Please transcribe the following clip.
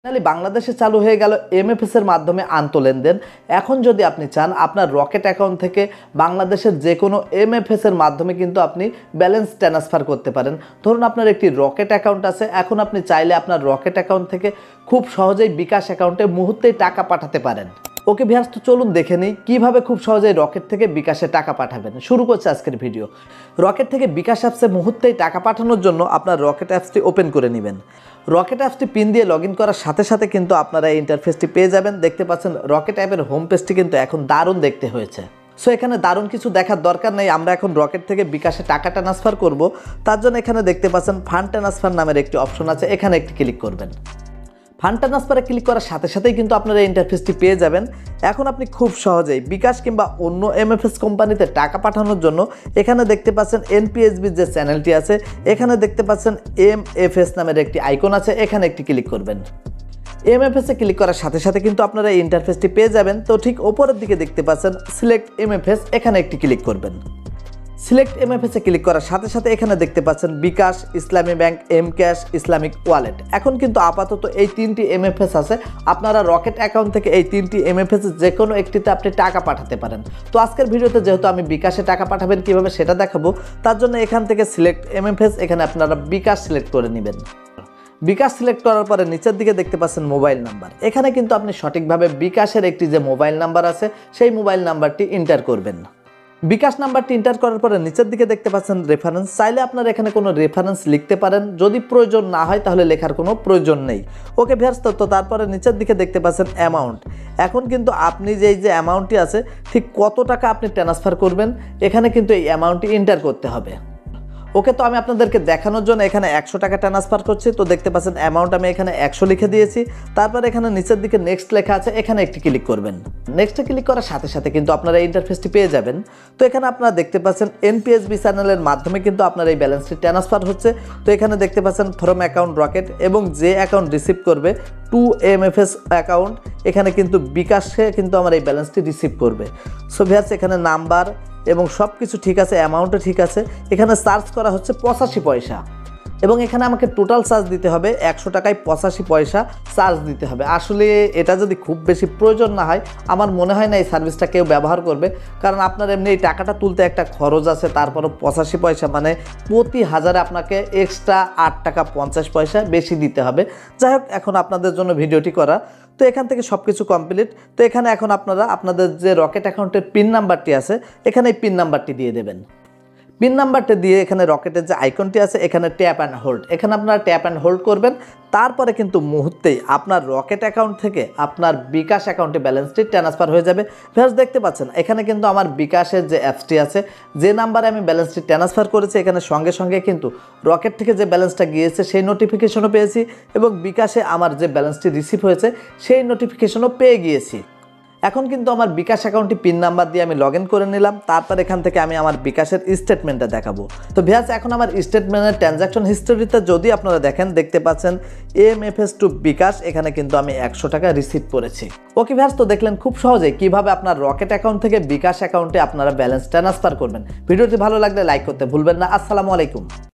বাংলাদেশে চালু হয়ে গেল এমএফএস এর মাধ্যমে আন্তঃলেনদেন। এখন যদি আপনি চান আপনার রকেট অ্যাকাউন্ট থেকে বাংলাদেশের যে কোনো এমএফএস এর মাধ্যমে কিন্তু আপনি ব্যালেন্স ট্রান্সফার করতে পারেন। ধরুন আপনার একটি রকেট অ্যাকাউন্ট আছে, এখন আপনি চাইলে আপনার রকেট অ্যাকাউন্ট থেকে খুব সহজেই বিকাশ অ্যাকাউন্টে মুহূর্তেই টাকা পাঠাতে পারেন। ওকে ভিউয়ার্স, তো চলুন দেখে নিই কীভাবে খুব সহজেই রকেট থেকে বিকাশে টাকা পাঠাবেন। শুরু করছে আজকের ভিডিও। রকেট থেকে বিকাশ অ্যাপসে মুহূর্তেই টাকা পাঠানোর জন্য আপনার রকেট অ্যাপসটি ওপেন করে নেবেন। রকেট অ্যাপসটি পিন দিয়ে লগ ইন করার সাথে সাথে কিন্তু আপনারা এই ইন্টারফেসটি পেয়ে যাবেন। দেখতে পাচ্ছেন রকেট অ্যাপের হোম পেজটি কিন্তু এখন দারুণ দেখতে হয়েছে। সো এখানে দারুণ কিছু দেখার দরকার নেই, আমরা এখন রকেট থেকে বিকাশে টাকা ট্রান্সফার করব। তার জন্য এখানে দেখতে পাচ্ছেন ফান্ড ট্রান্সফার নামের একটি অপশন আছে, এখানে একটি ক্লিক করবেন। ফান্ড ট্রান্সফারে ক্লিক করার সাথে সাথেই কিন্তু আপনারা এই ইন্টারফেসটি পেয়ে যাবেন। এখন আপনি খুব সহজেই বিকাশ কিংবা অন্য এমএফএস কোম্পানিতে টাকা পাঠানোর জন্য এখানে দেখতে পাচ্ছেন এনপিএসবি যে চ্যানেলটি আছে, এখানে দেখতে পাচ্ছেন এমএফএস নামের একটি আইকন আছে, এখানে একটি ক্লিক করবেন। এমএফএস এ ক্লিক করার সাথে সাথে কিন্তু আপনারা এই ইন্টারফেসটি পেয়ে যাবেন। তো ঠিক ওপরের দিকে দেখতে পাচ্ছেন সিলেক্ট এমএফএস, এখানে একটি ক্লিক করবেন। সিলেক্ট এমএফএস এ ক্লিক করার সাথে সাথে এখানে দেখতে পাচ্ছেন bKash, Islami bank, M cash, Islamic wallet. এখন কিন্তু আপাতত এই তিনটি এমএফএস আছে, আপনারা রকেট অ্যাকাউন্ট থেকে এই তিনটি এমএফএস যে কোনো একটিতে আপনি টাকা পাঠাতে পারেন। তো আজকের ভিডিওতে যেহেতু আমি বিকাশে টাকা পাঠাবেন কীভাবে সেটা দেখাবো, তার জন্য এখান থেকে সিলেক্ট এমএফএস, এখানে আপনারা বিকাশ সিলেক্ট করে নেবেন। বিকাশ সিলেক্ট করার পরে নিচের দিকে দেখতে পাচ্ছেন মোবাইল নাম্বার, এখানে কিন্তু আপনি সঠিকভাবে বিকাশের একটি যে মোবাইল নাম্বার আছে সেই মোবাইল নাম্বারটি এন্টার করবেন। বিকাশ নাম্বারটি এন্টার করার পরে নিচের দিকে দেখতে পাচ্ছেন রেফারেন্স, চাইলে আপনারা এখানে কোনো রেফারেন্স লিখতে পারেন, যদি প্রয়োজন না হয় তাহলে লেখার কোনো প্রয়োজন নেই। ওকে ভিউয়ার্স, তো তারপরে নিচের দিকে দেখতে পাচ্ছেন অ্যামাউন্ট। এখন কিন্তু আপনি যে অ্যামাউন্টটি আছে ঠিক কত টাকা আপনি ট্রান্সফার করবেন, এখানে কিন্তু এই অ্যামাউন্টটি এন্টার করতে হবে। ওকে, তো আমি আপনাদেরকে দেখানোর জন্য এখানে 100 টাকা ট্রান্সফার করছি। তো দেখতে পাচ্ছেন অ্যামাউন্ট আমি এখানে 100 লিখে দিয়েছি। তারপর এখানে নিচের দিকে নেক্সট লেখা আছে, এখানে একটি ক্লিক করবেন। নেক্সটে ক্লিক করার সাথে সাথে কিন্তু আপনারা এই ইন্টারফেসটি পেয়ে যাবেন। তো এখানে আপনারা দেখতে পাচ্ছেন এনপিএসবি চ্যানেলের মাধ্যমে কিন্তু আপনার এই ব্যালেন্সটি ট্রান্সফার হচ্ছে। তো এখানে দেখতে পাচ্ছেন ফ্রম অ্যাকাউন্ট রকেট, এবং যে অ্যাকাউন্ট রিসিভ করবে টু এমএফএস অ্যাকাউন্ট, এখানে কিন্তু বিকাশে কিন্তু আমার এই ব্যালেন্সটি রিসিভ করবে। সো ভিউয়ার্স, এখানে নাম্বার এবং সব কিছু ঠিক আছে, অ্যামাউন্টও ঠিক আছে। এখানে চার্জ করা হচ্ছে 85 পয়সা, এবং এখানে আমাকে টোটাল চার্জ দিতে হবে 100 টাকায় 85 পয়সা চার্জ দিতে হবে। আসলে এটা যদি খুব বেশি প্রয়োজন না হয়, আমার মনে হয় না এই সার্ভিসটা কেউ ব্যবহার করবে, কারণ আপনার এমনি এই টাকাটা তুলতে একটা খরচ আছে, তারপরও 85 পয়সা মানে প্রতি হাজারে আপনাকে এক্সট্রা 8 টাকা 50 পয়সা বেশি দিতে হবে। যাই হোক, এখন আপনাদের জন্য ভিডিওটি করা। তো এখান থেকে সব কিছু কমপ্লিট। তো এখানে এখন আপনারা আপনাদের যে রকেট অ্যাকাউন্টের পিন নাম্বারটি আছে, এখানে এই পিন নাম্বারটি দিয়ে দেবেন। পিন নাম্বারটা দিয়ে এখানে রকেটের যে আইকনটি আছে, এখানে ট্যাপ অ্যান্ড হোল্ড, এখানে আপনারা ট্যাপ অ্যান্ড হোল্ড করবেন। তারপরে কিন্তু মুহূর্তেই আপনার রকেট অ্যাকাউন্ট থেকে আপনার বিকাশ অ্যাকাউন্টে ব্যালেন্সটি ট্রান্সফার হয়ে যাবে। ভিউয়ার্স, দেখতে পাচ্ছেন এখানে কিন্তু আমার বিকাশের যে অ্যাপসটি আছে, যে নাম্বারে আমি ব্যালেন্সটি ট্রান্সফার করেছি, এখানে সঙ্গে সঙ্গে কিন্তু রকেট থেকে যে ব্যালেন্সটা গিয়েছে সেই নোটিফিকেশনও পেয়েছি, এবং বিকাশে আমার যে ব্যালেন্সটি রিসিভ হয়েছে সেই নোটিফিকেশনও পেয়ে গিয়েছি। এখন কিন্তু আমার বিকাশ অ্যাকাউন্টটি পিন নাম্বার দিয়ে আমি লগ ইন করে নিলাম। তারপর এখান থেকে আমি আমার বিকাশের স্টেটমেন্টটা দেখাবো। তো ভিউয়ার্স, এখন আমার স্টেটমেন্টের ট্রানজাকশন হিস্টোরিতে যদি আপনারা দেখেন, দেখতে পাচ্ছেন এমএফএস টু বিকাশ, এখানে কিন্তু আমি 100 টাকা রিসিভ করেছি। ওকে ভিউয়ার্স, তো দেখলেন খুব সহজেই কিভাবে আপনার রকেট অ্যাকাউন্ট থেকে বিকাশ অ্যাকাউন্টে আপনারা ব্যালেন্স ট্রান্সফার করবেন। ভিডিওটি ভালো লাগলে লাইক করতে ভুলবেন না। আসসালামু আলাইকুম।